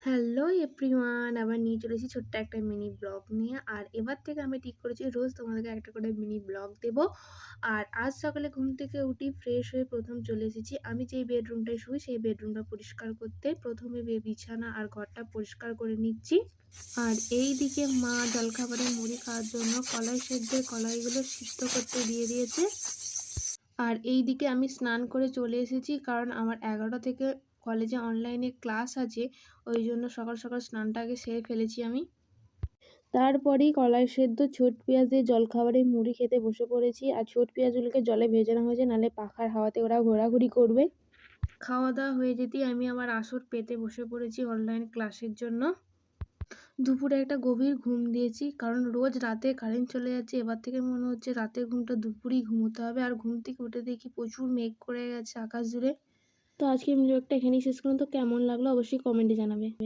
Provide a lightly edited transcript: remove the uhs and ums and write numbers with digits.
Hello everyone, আবার নিয়ে চলে এসেছি ছোট্ট একটা মিনি ব্লগ নিয়ে। আর এবার থেকে আমি ঠিক করেছি রোজ তোমাদেরকে একটা করে মিনি ব্লগ দেব। আর আজ সকালে ঘুম থেকে উঠি, ফ্রেশ হয়ে প্রথম চলে এসেছি আমি যেই বেডরুমটায় শুই সেই বেডরুমটা পরিষ্কার করতে। প্রথমে বিছানা আর ঘরটা পরিষ্কার করে নিচ্ছি। আর এই দিকে মা জলখাবারে মুড়ি খাওয়ার জন্য কলাই সেদ্ধের কলাইগুলো সিদ্ধ করতে দিয়ে দিয়েছে। আর এই দিকে আমি স্নান করে চলে এসেছি, কারণ আমার 11টা থেকে কলেজে অনলাইনে ক্লাস আছে। ওই জন্য সকাল সকাল স্নানটা আগে সেরে ফেলেছি আমি। তারপরেই কলাই সেদ্ধ ছোট পেঁয়াজ দিয়ে জলখাবারে মুড়ি খেতে বসে পড়েছি। আর ছোট পেঁয়াজগুলোকে জলে ভেজানো হয়েছে, নাহলে পাখার হাওয়াতে ওরা ঘোরাঘুরি করবে। খাওয়া দাওয়া হয়ে যেতেই আমি আমার আসর পেতে বসে পড়েছি অনলাইন ক্লাসের জন্য। দুপুরে একটা গভীর ঘুম দিয়েছি, কারণ রোজ রাতে কারেন্ট চলে যাচ্ছে। এবার থেকে মনে হচ্ছে রাতের ঘুমটা দুপুরেই ঘুমোতে হবে। আর ঘুম থেকে উঠে দেখি প্রচুর মেঘ করে গেছে আকাশ জুড়ে। তো আজকের ভিডিওটা এখানেই শেষ করুন। তো কেমন লাগলো অবশ্যই কমেন্টে জানাবে।